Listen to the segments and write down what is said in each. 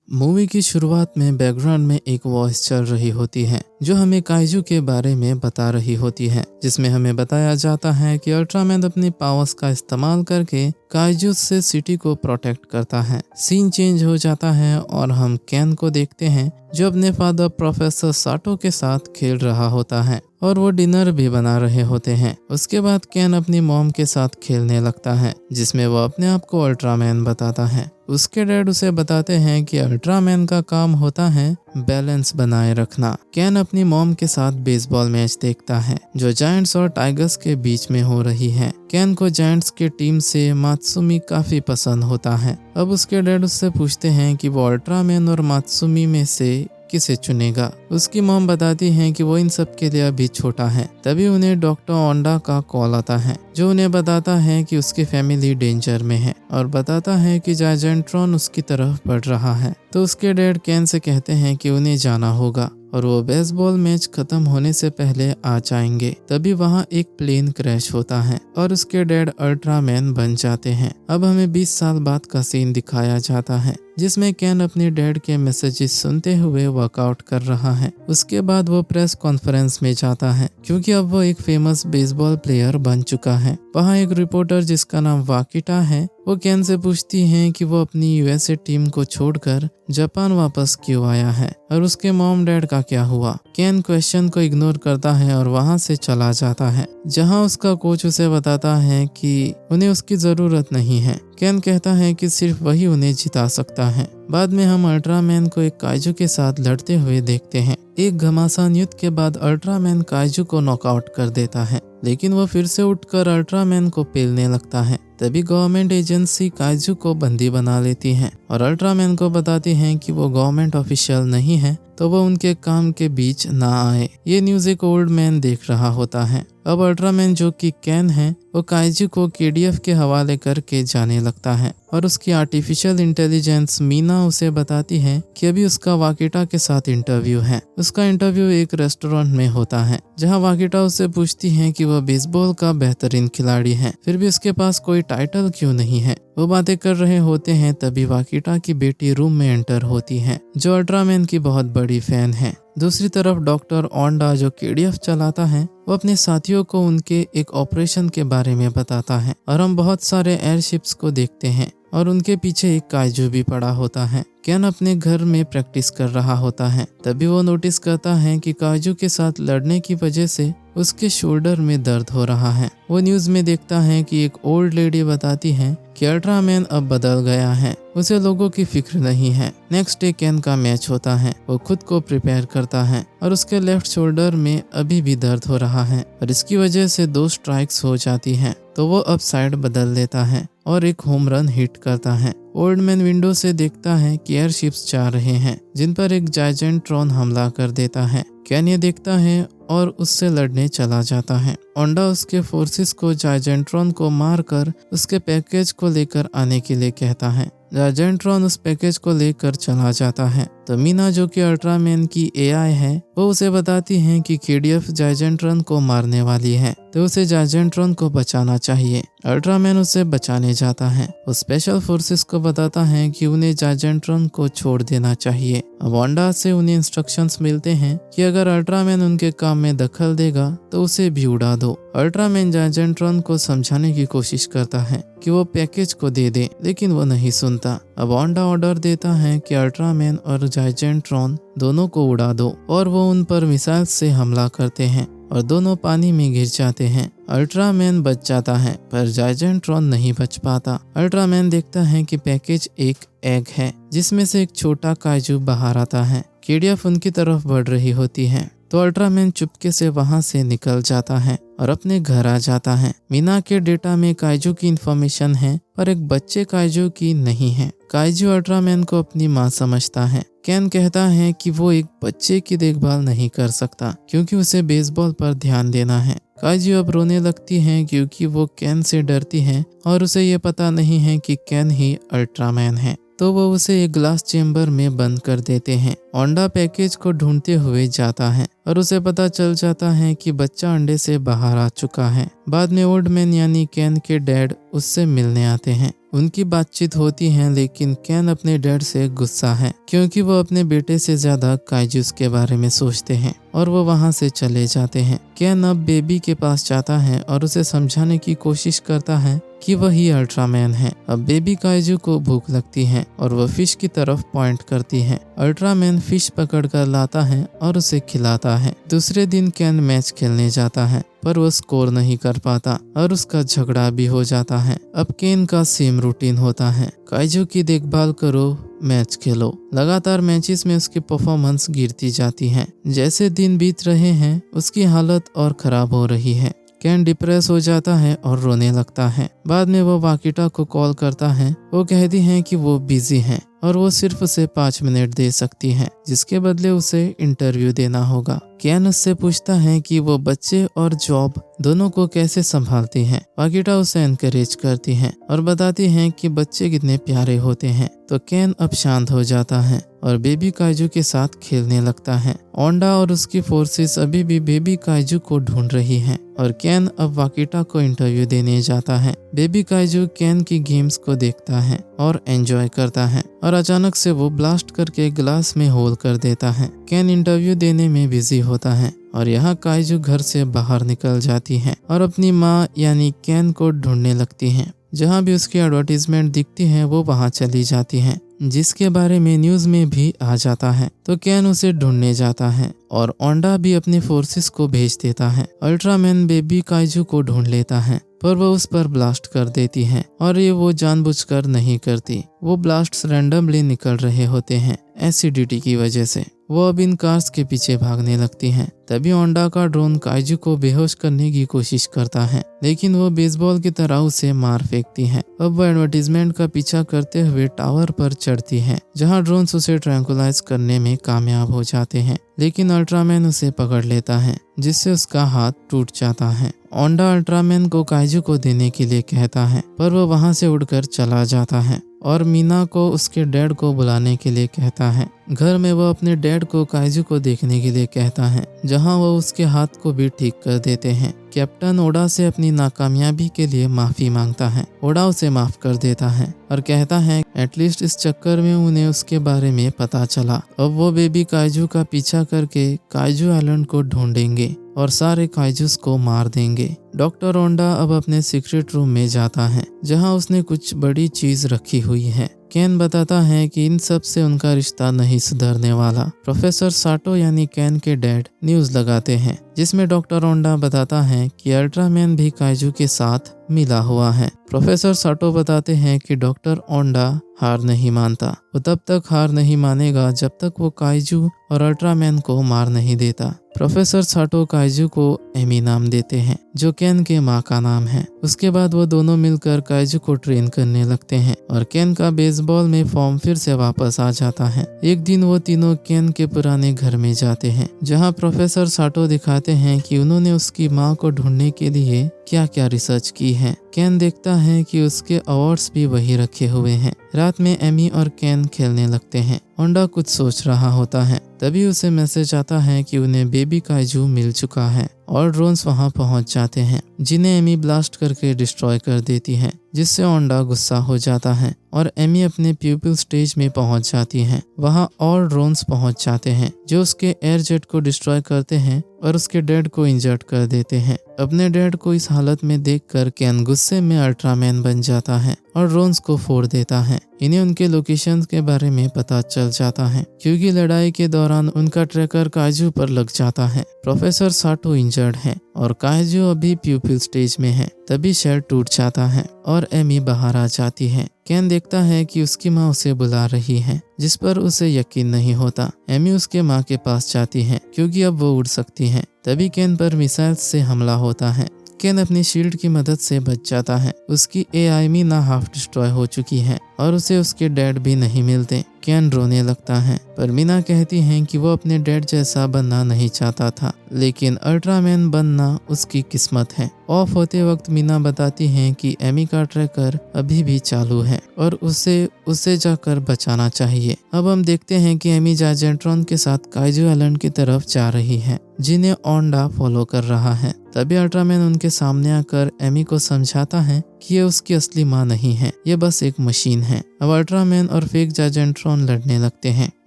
Movie की शुरुआत में बैकग्राउंड में एक वॉइस चल रही होती है जो हमें काइजू के बारे में बता रही होती है, जिसमें हमें बताया जाता है कि अल्ट्रामैन अपनी पावर्स का इस्तेमाल करके काइजू से सिटी को प्रोटेक्ट करता है। सीन चेंज हो जाता है और हम कैन को देखते हैं जो अपने फादर प्रोफेसर साटो के साथ खेल रहा होता है और वो डिनर भी बना रहे होते हैं। उसके बाद कैन अपनी मॉम के साथ खेलने लगता है जिसमें वो अपने आप को अल्ट्रामैन बताता है। उसके डैड उसे बताते हैं कि अल्ट्रामैन का काम होता है बैलेंस बनाए रखना। कैन अपनी मॉम के साथ बेसबॉल मैच देखता है जो जायंट्स और टाइगर्स के बीच में हो रही है। कैन को जायंट्स की टीम से मात्सुमी काफी पसंद होता है। अब उसके डैड उससे पूछते हैं कि वो अल्ट्रामैन और मात्सुमी में से किसे चुनेगा। उसकी मॉम बताती हैं कि वो इन सब के लिए अभी छोटा है। तभी उन्हें डॉक्टर ओंडा का कॉल आता है जो उन्हें बताता है कि उसकी फैमिली डेंजर में है और बताता है कि जायंट्रॉन उसकी तरफ बढ़ रहा है। तो उसके डैड कैन से कहते हैं कि उन्हें जाना होगा और वो बेसबॉल मैच खत्म होने से पहले आ जाएंगे। तभी वहाँ एक प्लेन क्रैश होता है और उसके डैड अल्ट्रामैन बन जाते हैं। अब हमें 20 साल बाद का सीन दिखाया जाता है जिसमें कैन अपने डैड के मैसेजेस सुनते हुए वर्कआउट कर रहा है। उसके बाद वो प्रेस कॉन्फ्रेंस में जाता है क्योंकि अब वो एक फेमस बेसबॉल प्लेयर बन चुका है। वहाँ एक रिपोर्टर जिसका नाम वाकिटा है वो कैन से पूछती है कि वो अपनी यूएसए टीम को छोड़कर जापान वापस क्यों आया है और उसके मॉम डैड का क्या हुआ। कैन क्वेश्चन को इग्नोर करता है और वहाँ से चला जाता है जहाँ उसका कोच उसे बताता है कि उन्हें उसकी जरूरत नहीं है। कैन कहता है कि सिर्फ वही उन्हें जिता सकता है। बाद में हम अल्ट्रामैन को एक काइजू के साथ लड़ते हुए देखते हैं। एक घमासान युद्ध के बाद अल्ट्रामैन काइजू को नॉकआउट कर देता है लेकिन वो फिर से उठकर अल्ट्रामैन को पेलने लगता है। तभी गवर्नमेंट एजेंसी काइजू को बंदी बना लेती है और अल्ट्रामैन को बताती है कि वो गवर्नमेंट ऑफिशियल नहीं है तो वो उनके काम के बीच ना आए। ये न्यूज़ एक ओल्ड मैन देख रहा होता है। अब अल्ट्रामैन जो कि कैन है वो काइजू को केडीएफ के हवाले करके जाने लगता है और उसकी आर्टिफिशियल इंटेलिजेंस मीना उसे बताती है कि अभी उसका वाकिटा के साथ इंटरव्यू है। उसका इंटरव्यू एक रेस्टोरेंट में होता है जहां वाकिटा उससे पूछती है कि वह बेसबॉल का बेहतरीन खिलाड़ी है फिर भी उसके पास कोई टाइटल क्यों नहीं है। वो बातें कर रहे होते हैं तभी वाकिटा की बेटी रूम में एंटर होती है जो अल्ट्रामैन की बहुत बड़ी फैन है। दूसरी तरफ डॉक्टर ओंडा जो केडीएफ चलाता है वो अपने साथियों को उनके एक ऑपरेशन के बारे में बताता है और हम बहुत सारे एयरशिप्स को देखते हैं और उनके पीछे एक काइजू भी पड़ा होता है। कैन अपने घर में प्रैक्टिस कर रहा होता है तभी वो नोटिस करता है कि काइजू के साथ लड़ने की वजह से उसके शोल्डर में दर्द हो रहा है। वो न्यूज में देखता है कि एक ओल्ड लेडी बताती है कि अल्ट्रामैन अब बदल गया है, उसे लोगों की फिक्र नहीं है। नेक्स्ट डे कैन का मैच होता है। वो खुद को प्रिपेयर करता है और उसके लेफ्ट शोल्डर में अभी भी दर्द हो रहा है और इसकी वजह से 2 स्ट्राइक्स हो जाती हैं। तो वो अब साइड बदल लेता है और एक होम रन हिट करता है। ओल्ड मैन विंडो से देखता है कि एयरशिप्स जा रहे हैं जिन पर एक जायंट्रॉन हमला कर देता है। कैन ये देखता है और उससे लड़ने चला जाता है। ओंडा उसके फोर्सेस को जायंट्रॉन को मारकर उसके पैकेज को लेकर आने के लिए कहता है। जायंट्रॉन उस पैकेज को लेकर चला जाता है तो मीना जो कि अल्ट्रामैन की एआई है वो उसे बताती है कि केडीएफ जायंट्रॉन को मारने वाली है तो उसे जायंट्रॉन को बचाना चाहिए। अल्ट्रामैन उसे बचाने जाता है। वो स्पेशल फोर्सेस को बताता है कि उन्हें जायंट्रॉन को छोड़ देना चाहिए। अब ओंडा से उन्हें इंस्ट्रक्शंस मिलते हैं कि अगर अल्ट्रामैन उनके काम में दखल देगा तो उसे भी उड़ा दो। अल्ट्रामैन जायंट्रॉन को समझाने की कोशिश करता है कि वो पैकेज को दे दे लेकिन वो नहीं सुनता। अब ओंडा ऑर्डर देता है कि अल्ट्रामैन और जायंट्रॉन दोनों को उड़ा दो और वो उन पर मिसाइल से हमला करते हैं और दोनों पानी में गिर जाते हैं। अल्ट्रामैन बच जाता है पर जायंट्रॉन नहीं बच पाता। अल्ट्रामैन देखता है कि पैकेज एक एग है जिसमें से एक छोटा काइजू बाहर आता है। केडीएफ उनकी तरफ बढ़ रही होती है तो अल्ट्रामैन चुपके से वहां से निकल जाता है और अपने घर आ जाता है। मीना के डेटा में काइजू की इंफॉर्मेशन है पर एक बच्चे काइजू की नहीं है। काइजू अल्ट्रामैन को अपनी माँ समझता है। कैन कहता है कि वो एक बच्चे की देखभाल नहीं कर सकता क्योंकि उसे बेसबॉल पर ध्यान देना है। काइजू अब रोने लगती है क्योंकि वो कैन से डरती है और उसे ये पता नहीं है कि कैन ही अल्ट्रामैन है। तो वो उसे एक ग्लास चेम्बर में बंद कर देते हैं। ओंडा पैकेज को ढूंढते हुए जाता है और उसे पता चल जाता है कि बच्चा अंडे से बाहर आ चुका है। बाद में ओल्डमैन यानी केन के डैड उससे मिलने आते हैं। उनकी बातचीत होती है, लेकिन केन अपने डैड से गुस्सा है क्योंकि वो अपने बेटे से ज्यादा काइजूस के बारे में सोचते हैं और वो वहाँ से चले जाते हैं। केन अब बेबी के पास जाता है और उसे समझाने की कोशिश करता है कि वही अल्ट्रामैन है। अब बेबी काइजू को भूख लगती है और वो फिश की तरफ पॉइंट करती है। अल्ट्रामैन फिश पकड़कर लाता है और उसे खिलाता है। दूसरे दिन केन मैच खेलने जाता है पर वो स्कोर नहीं कर पाता और उसका झगड़ा भी हो जाता है। अब केन का सेम रूटीन होता है, काइजू की देखभाल करो, मैच खेलो। लगातार मैचेस में उसकी परफॉर्मेंस गिरती जाती है। जैसे दिन बीत रहे हैं उसकी हालत और खराब हो रही है। केन डिप्रेस हो जाता है और रोने लगता है। बाद में वो वाकिटा को कॉल करता है। वो कहती है कि वो बिजी है और वो सिर्फ उसे 5 मिनट दे सकती है, जिसके बदले उसे इंटरव्यू देना होगा। केन उससे पूछता है कि वो बच्चे और जॉब दोनों को कैसे संभालती है। वाकिटा उसे एनकरेज करती है और बताती है कि बच्चे कितने प्यारे होते हैं। तो केन अब शांत हो जाता है और बेबी काइजू के साथ खेलने लगता है। ओंडा और उसकी फोर्सेस अभी भी बेबी काइजू को ढूंढ रही हैं और केन अब वाकिटा को इंटरव्यू देने जाता है। बेबी काइजू केन की गेम्स को देखता है और एंजॉय करता है और अचानक से वो ब्लास्ट करके ग्लास में होल कर देता है। केन इंटरव्यू देने में बिजी होता है और यहाँ काइजू घर से बाहर निकल जाती है और अपनी माँ यानी केन को ढूंढने लगती है। जहाँ भी उसकी एडवर्टीजमेंट दिखती है वो वहाँ चली जाती है, जिसके बारे में न्यूज में भी आ जाता है। तो केन उसे ढूंढने जाता है और ओंडा भी अपनी फोर्सेस को भेज देता है। अल्ट्रामैन बेबी काइजू को ढूंढ लेता है पर वो उस पर ब्लास्ट कर देती है और ये वो जानबूझकर नहीं करती। वो ब्लास्ट्स रैंडमली निकल रहे होते हैं एसिडिटी की वजह से। वो अब इन कार्स के पीछे भागने लगती हैं। तभी ओंडा का ड्रोन काइजू को बेहोश करने की कोशिश करता है, लेकिन वो बेसबॉल की तरह उसे मार फेंकती है। अब वो एडवर्टीजमेंट का पीछा करते हुए टावर पर चढ़ती है, जहां ड्रोन्स उसे ट्रैंकुलाइज करने में कामयाब हो जाते हैं, लेकिन अल्ट्रामैन उसे पकड़ लेता है, जिससे उसका हाथ टूट जाता है। ओंडा अल्ट्रामैन को काइजू को देने के लिए कहता है पर वो वहां से उड़कर चला जाता है और मीना को उसके डैड को बुलाने के लिए कहता है। घर में वो अपने डैड को काइजू को देखने के लिए कहता है, जहां वो उसके हाथ को भी ठीक कर देते हैं। कैप्टन ओडा से अपनी नाकामयाबी के लिए माफी मांगता है। ओडा उसे माफ कर देता है और कहता है एटलीस्ट इस चक्कर में उन्हें उसके बारे में पता चला। अब वो बेबी काइजू का पीछा करके काइजू आइलैंड को ढूंढेंगे और सारे काइजूस को मार देंगे। डॉक्टर ओंडा अब अपने सीक्रेट रूम में जाता है, जहां उसने कुछ बड़ी चीज रखी हुई है। केन बताता है कि इन सब से उनका रिश्ता नहीं सुधरने वाला। प्रोफेसर साटो यानी केन के डैड न्यूज लगाते हैं, जिसमें डॉक्टर ओंडा बताता है कि अल्ट्रामैन भी काइजू के साथ मिला हुआ है। प्रोफेसर साटो बताते हैं कि डॉक्टर ओंडा हार नहीं मानता। वो तब तक हार नहीं मानेगा जब तक वो काइजू और अल्ट्रामैन को मार नहीं देता। प्रोफेसर साटो काइजू को एमी नाम देते हैं, जो केन के माँ का नाम है। उसके बाद वो दोनों मिलकर काइजू को ट्रेन करने लगते हैं और केन का बेसबॉल में फॉर्म फिर से वापस आ जाता है। एक दिन वो तीनों केन के पुराने घर में जाते हैं, जहाँ प्रोफेसर साटो दिखाते हैं कि उन्होंने उसकी माँ को ढूंढने के लिए क्या क्या रिसर्च की है। केन देखता है कि उसके अवार्ड्स भी वही रखे हुए हैं। रात में एमी और केन खेलने लगते हैं। ओंडा कुछ सोच रहा होता है, तभी उसे मैसेज आता है कि उन्हें बेबी काइजू मिल चुका है और ड्रोन्स वहां पहुंच जाते हैं, जिन्हें एमी ब्लास्ट करके डिस्ट्रॉय कर देती है, जिससे ओंडा गुस्सा हो जाता है और एमी अपने प्यूपिल स्टेज में पहुंच जाती है। वहां और ड्रोन्स पहुंच जाते हैं जो उसके एयर जेट को डिस्ट्रॉय करते हैं और उसके डैड को इंजर्ड कर देते हैं। अपने डैड को इस हालत में देखकर केन गुस्से में अल्ट्रामैन बन जाता है और ड्रोन्स को फोड़ देता है। इन्हें उनके लोकेशंस के बारे में पता चल जाता है, क्योंकि लड़ाई के दौरान उनका ट्रैकर काइजू पर लग जाता है। प्रोफेसर साटो इंजर्ड है और काइजू अभी प्यूपिल स्टेज में है। तभी शेल टूट जाता है और एमी बाहर आ जाती है। केन देखता है कि उसकी माँ उसे बुला रही है, जिस पर उसे यकीन नहीं होता। एमी उसके माँ के पास जाती है, क्योंकि अब वो उड़ सकती है। तभी केन पर मिसाइल से हमला होता है। केन अपनी शील्ड की मदद से बच जाता है। उसकी एआई मीना हाफ डिस्ट्रॉय हो चुकी है और उसे उसके डैड भी नहीं मिलते। केन रोने लगता है, पर मीना कहती है कि वो अपने डैड जैसा बनना नहीं चाहता था, लेकिन अल्ट्रामैन बनना उसकी किस्मत है। ऑफ होते वक्त मीना बताती है कि एमी का ट्रैकर अभी भी चालू है और उसे जाकर बचाना चाहिए। अब हम देखते हैं कि एमी जाजेंट्रॉन के साथ काइजू आइलैंड की तरफ जा रही है, जिन्हें ओंडा फॉलो कर रहा है। तभी अल्ट्रामैन उनके सामने आकर एमी को समझाता है कि ये उसकी असली माँ नहीं है, ये बस एक मशीन है। अब अल्ट्रामैन और फेक जाजेंट्रॉन लड़ने लगते हैं,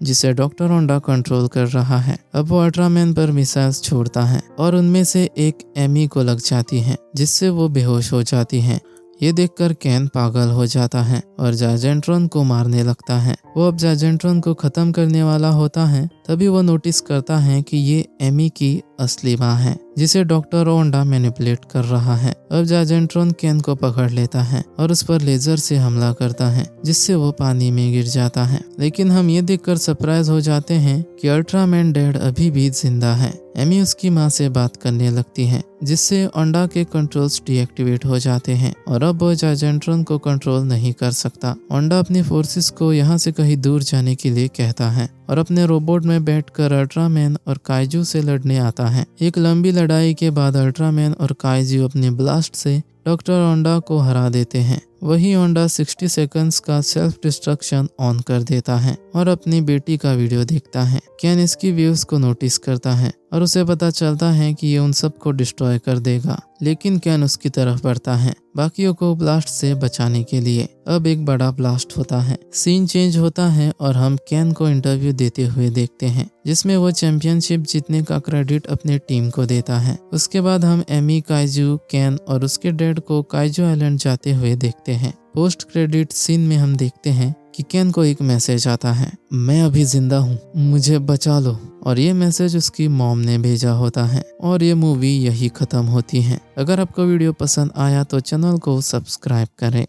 जिसे डॉक्टर ओंडा कंट्रोल कर रहा है। अब वो अल्ट्रामैन पर मिसाइल्स छोड़ता है और उनमें से एक एमी को लग जाती है, जिससे वो बेहोश हो जाती है। ये देखकर केन पागल हो जाता है और जाजेंट्रॉन को मारने लगता है। वो अब जाजेंट्रॉन को खत्म करने वाला होता है, तभी वो नोटिस करता है कि ये एमी की असली माँ है, जिसे डॉक्टर ओंडा मैनिपुलेट कर रहा है। अब जाजेंट्रॉन केन को पकड़ लेता है और उस पर लेजर से हमला करता है, जिससे वो पानी में गिर जाता है। लेकिन हम ये देखकर सरप्राइज हो जाते हैं कि अल्ट्रामैन डैड अभी भी जिंदा है। एमी उसकी माँ से बात करने लगती है, जिससे ओंडा के कंट्रोल्स डीएक्टिवेट हो जाते हैं और अब वो जाजेंट्रॉन को कंट्रोल नहीं कर सकता। ओंडा अपनी फोर्सेस को यहाँ से कहीं दूर जाने के लिए कहता है और अपने रोबोट में बैठकर अल्ट्रामैन और काइजू से लड़ने आता है। एक लंबी लड़ाई के बाद अल्ट्रामैन और काइजू अपने ब्लास्ट से डॉक्टर ओंडा को हरा देते हैं। वही ओंडा 60 सेकंड्स का सेल्फ डिस्ट्रक्शन ऑन कर देता है और अपनी बेटी का वीडियो देखता है। केन इसकी व्यूज को नोटिस करता है और उसे पता चलता है कि ये उन सबको डिस्ट्रॉय कर देगा, लेकिन केन उसकी तरफ बढ़ता है बाकियों को ब्लास्ट से बचाने के लिए। अब एक बड़ा ब्लास्ट होता है, सीन चेंज होता है और हम केन को इंटरव्यू देते हुए देखते हैं, जिसमें वो चैंपियनशिप जीतने का क्रेडिट अपने टीम को देता है। उसके बाद हम एमी, काइजू, केन और उसके डैड को काइजू आइलैंड जाते हुए देखते हैं। पोस्ट क्रेडिट सीन में हम देखते हैं कि केन को एक मैसेज आता है, मैं अभी जिंदा हूँ, मुझे बचा लो। और ये मैसेज उसकी मॉम ने भेजा होता है और ये मूवी यही खत्म होती है। अगर आपको वीडियो पसंद आया तो चैनल को सब्सक्राइब करें।